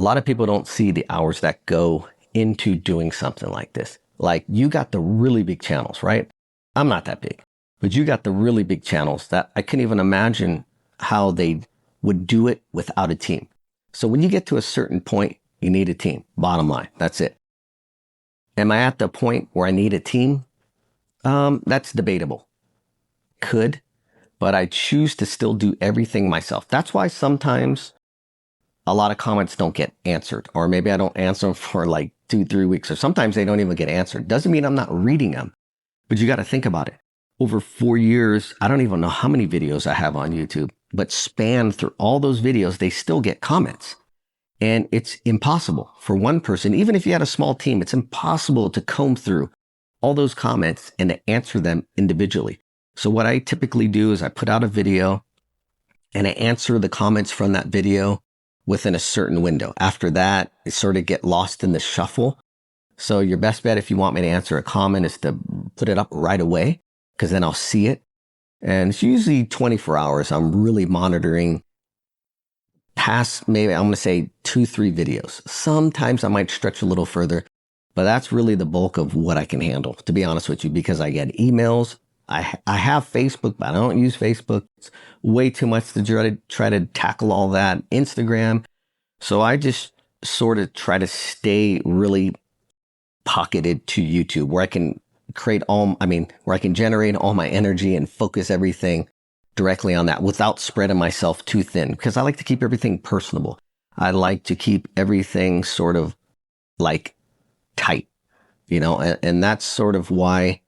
lot of people don't see the hours that go into doing something like this. Like, you got the really big channels, right? I'm not that big, but you got the really big channels that I couldn't even imagine how they would do it without a team. So when you get to a certain point, you need a team. Bottom line, that's it. Am I at the point where I need a team? That's debatable. Could, but I choose to still do everything myself. That's why sometimes a lot of comments don't get answered, or maybe I don't answer them for like 2-3 weeks, or sometimes they don't even get answered. Doesn't mean I'm not reading them, but you got to think about it. Over 4 years, I don't even know how many videos I have on YouTube, but span through all those videos, they still get comments. And it's impossible for one person, even if you had a small team, it's impossible to comb through all those comments and to answer them individually. So what I typically do is I put out a video and I answer the comments from that video within a certain window. After that, it sort of get lost in the shuffle. So your best bet, if you want me to answer a comment, is to put it up right away, because then I'll see it. And it's usually 24 hours. I'm really monitoring past, maybe I'm going to say 2-3 videos. Sometimes I might stretch a little further, but that's really the bulk of what I can handle, to be honest with you, because I get emails. I have Facebook, but I don't use Facebook. It's way too much to try to tackle all that. Instagram. So I just sort of try to stay really pocketed to YouTube, where I can where I can generate all my energy and focus everything directly on that without spreading myself too thin, because I like to keep everything personable. I like to keep everything sort of like tight, and that's sort of why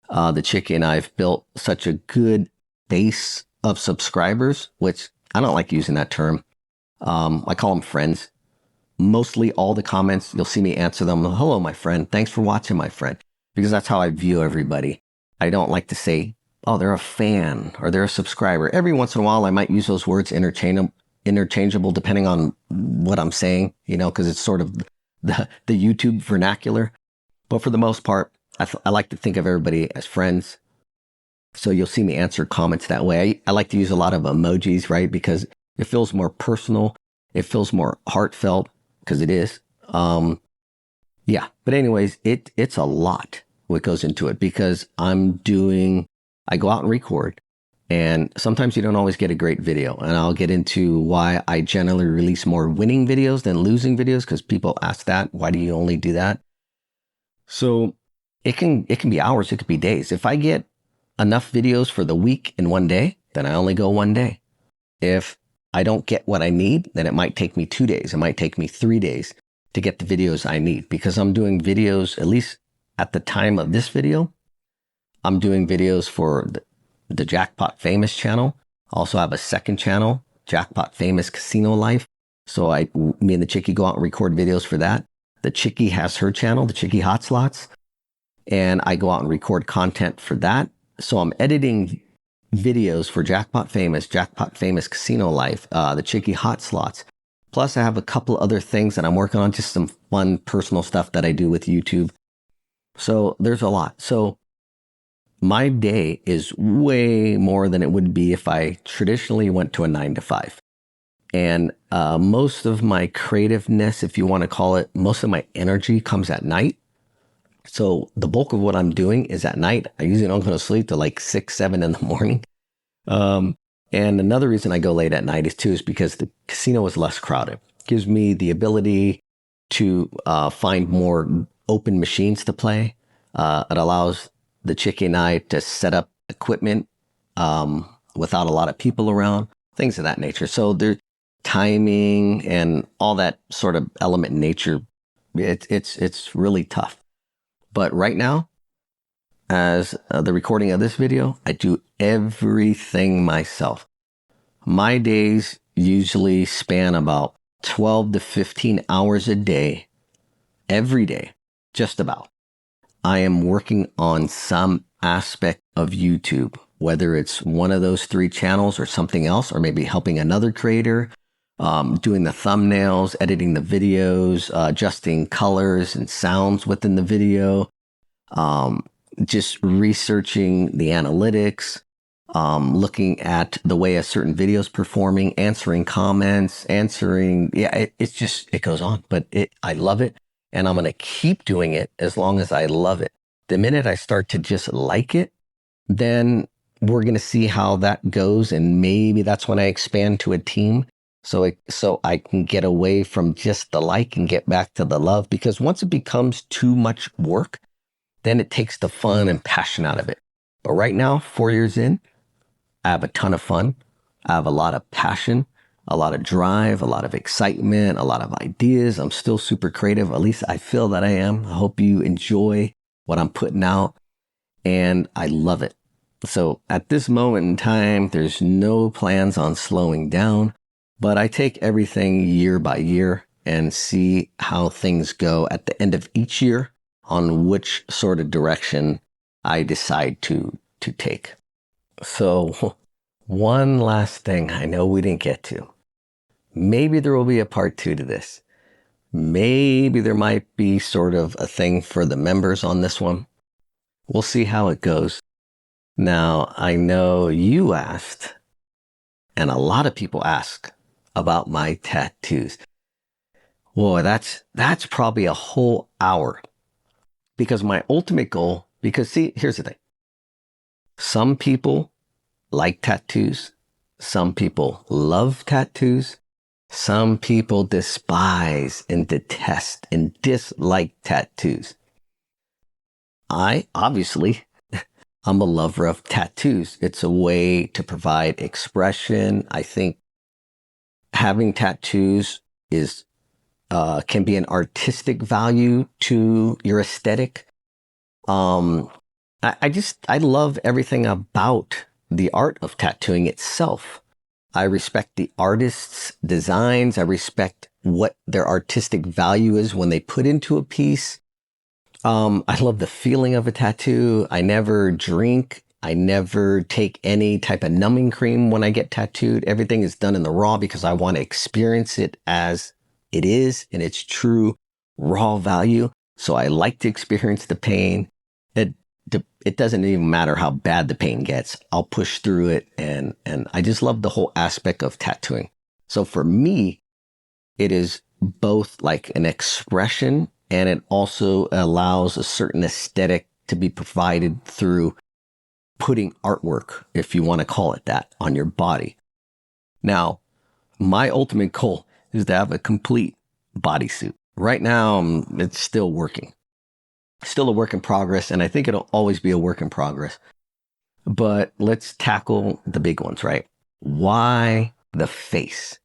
the Chickie and I've built such a good base of subscribers, which I don't like using that term. I call them friends. Mostly all the comments, you'll see me answer them. Hello, my friend. Thanks for watching, my friend. Because that's how I view everybody. I don't like to say, oh, they're a fan or they're a subscriber. Every once in a while, I might use those words interchangeable depending on what I'm saying, because it's sort of the YouTube vernacular. But for the most part, I like to think of everybody as friends. So you'll see me answer comments that way. I like to use a lot of emojis, right? Because it feels more personal. It feels more heartfelt, because it is. Yeah. But anyways, it's a lot what goes into it, because I go out and record, and sometimes you don't always get a great video. And I'll get into why I generally release more winning videos than losing videos, because people ask that. Why do you only do that? So it can be hours, it could be days. If I get enough videos for the week in one day, then I only go one day. If I don't get what I need, then it might take me 2 days. It might take me 3 days to get the videos I need, because I'm doing videos, at least at the time of this video, I'm doing videos for the Jackpot Famous channel. I also have a second channel, Jackpot Famous Casino Life. So me and the Chickie go out and record videos for that. The Chickie has her channel, the Chickie Hot Slots, and I go out and record content for that. So I'm editing videos for Jackpot Famous Casino Life, the Chickie Hot Slots. Plus I have a couple other things that I'm working on, just some fun personal stuff that I do with YouTube. So there's a lot. So my day is way more than it would be if I traditionally went to a 9-to-5. And most of my creativeness, if you want to call it, most of my energy comes at night. So the bulk of what I'm doing is at night. I usually don't go to sleep till like 6-7 in the morning. And another reason I go late at night is because the casino is less crowded. It gives me the ability to find more open machines to play. It allows the Chickie and I to set up equipment without a lot of people around, things of that nature. So there's timing and all that sort of element in nature. It's really tough. But right now, as the recording of this video, I do everything myself. My days usually span about 12 to 15 hours a day, every day, just about. I am working on some aspect of YouTube, whether it's one of those 3 channels or something else, or maybe helping another creator, doing the thumbnails, editing the videos, adjusting colors and sounds within the video, just researching the analytics, looking at the way a certain video is performing, answering comments, it goes on. But I love it, and I'm going to keep doing it as long as I love it. The minute I start to just like it, then we're going to see how that goes, and maybe that's when I expand to a team. So I can get away from just the like and get back to the love, because once it becomes too much work, then it takes the fun and passion out of it. But right now, 4 years in, I have a ton of fun. I have a lot of passion, a lot of drive, a lot of excitement, a lot of ideas. I'm still super creative. At least I feel that I am. I hope you enjoy what I'm putting out, and I love it. So at this moment in time, there's no plans on slowing down. But I take everything year by year and see how things go at the end of each year on which sort of direction I decide to take. So one last thing I know we didn't get to. Maybe there will be a part 2 to this. Maybe there might be sort of a thing for the members on this one. We'll see how it goes. Now, I know you asked, and a lot of people ask, about my tattoos. Boy, that's probably a whole hour, because my ultimate goal, because see, here's the thing. Some people like tattoos. Some people love tattoos. Some people despise and detest and dislike tattoos. I'm a lover of tattoos. It's a way to provide expression. I think having tattoos can be an artistic value to your aesthetic. I love everything about the art of tattooing itself. I respect the artist's designs. I respect what their artistic value is when they put into a piece. I love the feeling of a tattoo. I never drink. I never take any type of numbing cream when I get tattooed. Everything is done in the raw because I want to experience it as it is in its true raw value. So I like to experience the pain. It doesn't even matter how bad the pain gets. I'll push through it, and I just love the whole aspect of tattooing. So for me, it is both like an expression, and it also allows a certain aesthetic to be provided through putting artwork, if you want to call it that, on your body. Now, my ultimate goal is to have a complete bodysuit. Right now, it's still working. Still a work in progress, and I think it'll always be a work in progress. But let's tackle the big ones, right? Why the face?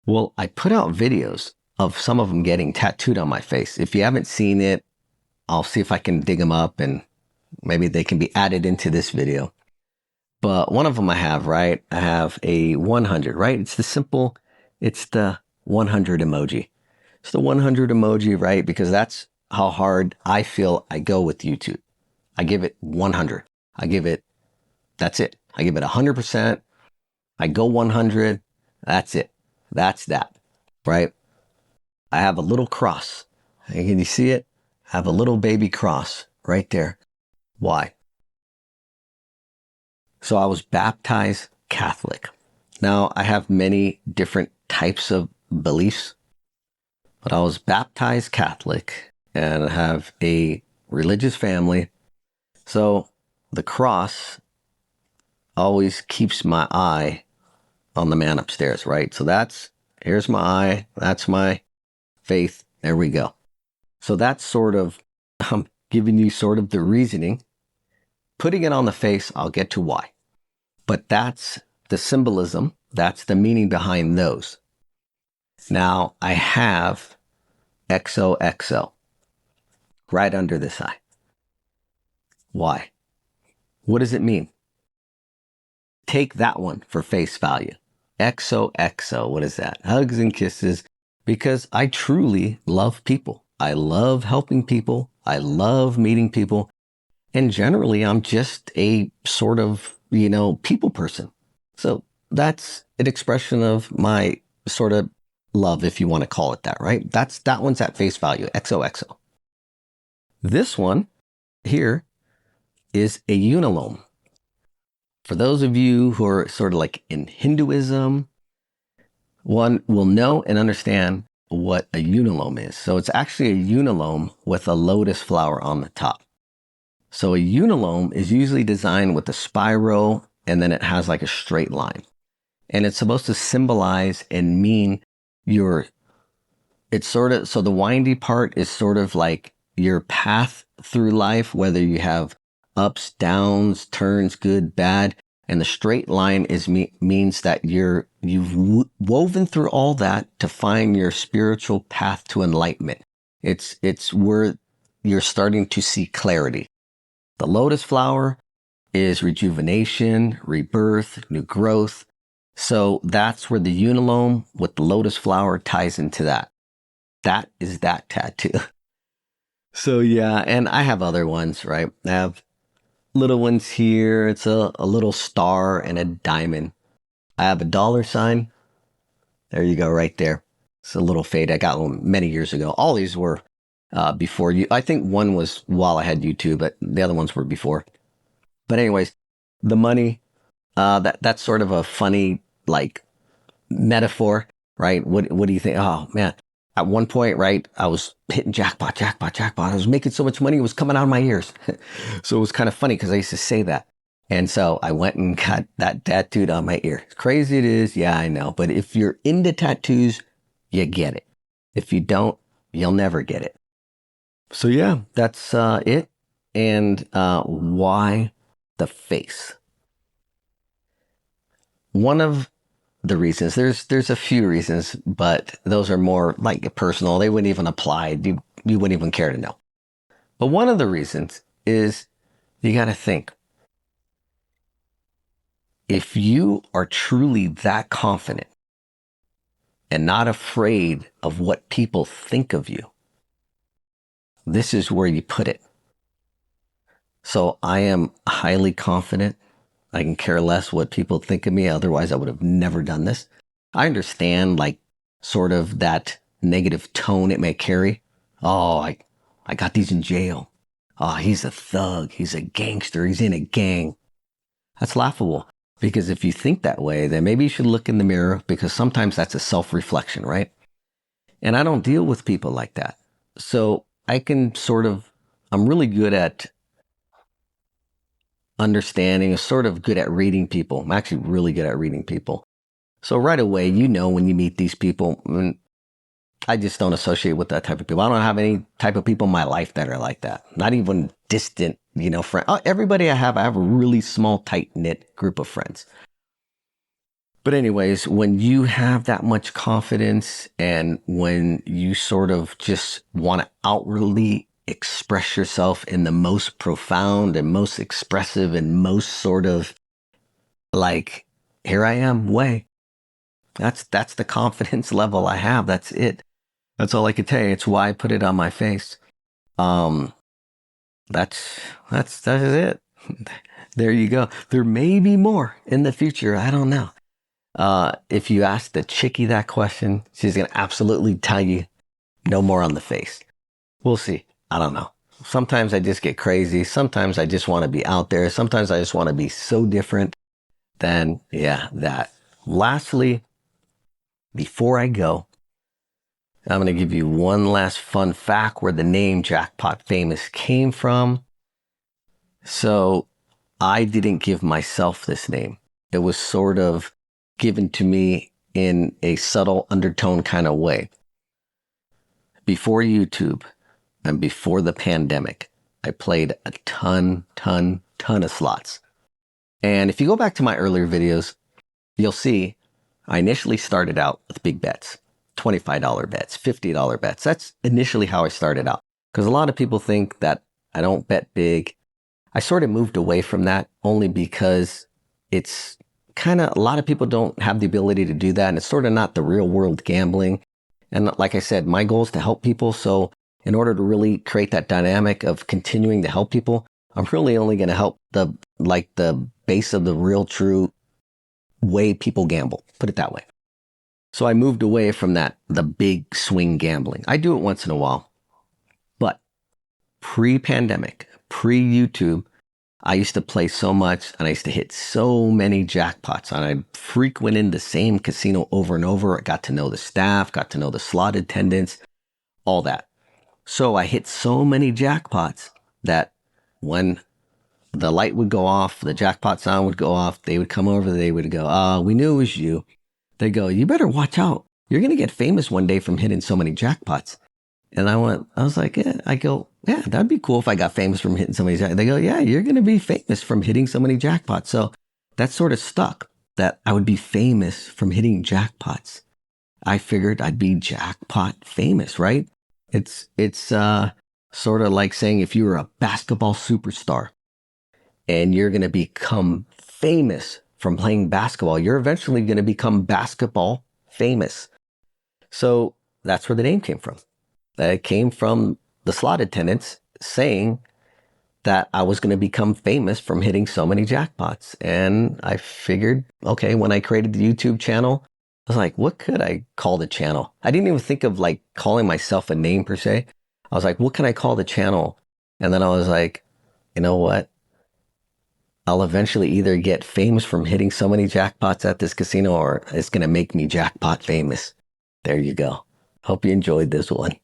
Well, I put out videos of some of them getting tattooed on my face. If you haven't seen it, I'll see if I can dig them up, and maybe they can be added into this video. But one of them I have, right? I have a 100, right? It's the 100 emoji. It's the 100 emoji, right? Because that's how hard I feel I go with YouTube. I give it 100. That's it. I give it 100%. I go 100. That's it. That's that, right? I have a little cross. Can you see it? I have a little baby cross right there. Why? So I was baptized Catholic. Now, I have many different types of beliefs, but I was baptized Catholic and have a religious family. So the cross always keeps my eye on the man upstairs, right? So here's my eye. That's my faith. There we go. So that's sort of, I'm giving you sort of the reasoning. Putting it on the face, I'll get to why. But that's the symbolism. That's the meaning behind those. Now, I have XOXO right under this eye. Why? What does it mean? Take that one for face value. XOXO, what is that? Hugs and kisses, because I truly love people. I love helping people. I love meeting people. And generally, I'm just a sort of, people person. So that's an expression of my sort of love, if you want to call it that, right? That one's at face value, XOXO. This one here is a unilome. For those of you who are sort of like in Hinduism, one will know and understand what a unilome is. So it's actually a unilome with a lotus flower on the top. So a unilome is usually designed with a spiral and then it has like a straight line. And it's supposed to symbolize and mean it's sort of, so the windy part is sort of like your path through life, whether you have ups, downs, turns, good, bad. And the straight line means that you've woven through all that to find your spiritual path to enlightenment. It's where you're starting to see clarity. The lotus flower is rejuvenation, rebirth, new growth. So that's where the unilome with the lotus flower ties into that. That is that tattoo. So yeah, and I have other ones, right? I have little ones here. It's a little star and a diamond. I have a dollar sign. There you go, right there. It's a little fade. I got one many years ago. All these were before you. I think one was while I had YouTube, but the other ones were before. But anyways, the money, that's sort of a funny like metaphor, right? What do you think? Oh man. At one point, right, I was hitting jackpot. I was making so much money, it was coming out of my ears. So it was kind of funny because I used to say that. And so I went and got that tattooed on my ear. As crazy it is, yeah, I know. But if you're into tattoos, you get it. If you don't, you'll never get it. So yeah, that's it. And why the face? One of the reasons, there's a few reasons, but those are more like personal. They wouldn't even apply. You wouldn't even care to know. But one of the reasons is you got to think. If you are truly that confident and not afraid of what people think of you, this is where you put it. So I am highly confident. I can care less what people think of me. Otherwise, I would have never done this. I understand like sort of that negative tone it may carry. Oh, I got these in jail. Oh, he's a thug. He's a gangster. He's in a gang. That's laughable because if you think that way, then maybe you should look in the mirror because sometimes that's a self-reflection, right? And I don't deal with people like that. So I can I'm really good at understanding, sort of good at reading people. I'm actually really good at reading people. So right away, when you meet these people, I just don't associate with that type of people. I don't have any type of people in my life that are like that. Not even distant, friend. Everybody I have a really small, tight-knit group of friends. But anyways, when you have that much confidence and when you sort of just want to outwardly express yourself in the most profound and most expressive and most sort of like, here I am way. That's the confidence level I have. That's it. That's all I could tell you. It's why I put it on my face. That's it. There you go. There may be more in the future. I don't know. If you ask the chickie that question, she's going to absolutely tell you no more on the face. We'll see. I don't know. Sometimes I just get crazy. Sometimes I just want to be out there. Sometimes I just want to be so different than, that. Lastly, before I go, I'm going to give you one last fun fact where the name Jackpot Famous came from. So I didn't give myself this name. It was sort of given to me in a subtle undertone kind of way. Before YouTube and before the pandemic, I played a ton of slots. And if you go back to my earlier videos, you'll see I initially started out with big bets, $25 bets, $50 bets. That's initially how I started out. Because a lot of people think that I don't bet big. I sort of moved away from that only because it's kind of, a lot of people don't have the ability to do that. And it's sort of not the real world gambling. And like I said, my goal is to help people. So in order to really create that dynamic of continuing to help people, I'm really only going to help the base of the real true way people gamble, put it that way. So I moved away from the big swing gambling. I do it once in a while, but pre-pandemic, pre-YouTube, I used to play so much and I used to hit so many jackpots, and I frequented the same casino over and over. I got to know the staff, got to know the slot attendants, all that. So I hit so many jackpots that when the light would go off, the jackpot sound would go off, they would come over, they would go, we knew it was you. They go, you better watch out. You're going to get famous one day from hitting so many jackpots. And I was like, yeah, that'd be cool if I got famous from hitting so many jackpots. They go, yeah, you're going to be famous from hitting so many jackpots. So that sort of stuck, that I would be famous from hitting jackpots. I figured I'd be jackpot famous, right? It's sort of like saying if you were a basketball superstar and you're going to become famous from playing basketball, you're eventually going to become basketball famous. So that's where the name came from. It came from the slot attendants saying that I was going to become famous from hitting so many jackpots. And I figured, okay, when I created the YouTube channel, I was like, what could I call the channel? I didn't even think of like calling myself a name per se. I was like, what can I call the channel? And then I was like, you know what? I'll eventually either get famous from hitting so many jackpots at this casino, or it's going to make me jackpot famous. There you go. Hope you enjoyed this one.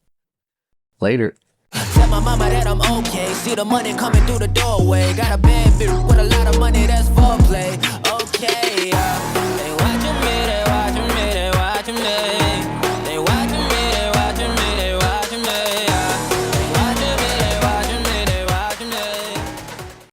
Later. Tell my mama that I'm okay. See the money coming through the doorway. Got a bad bitch with a lot of money, that's foreplay.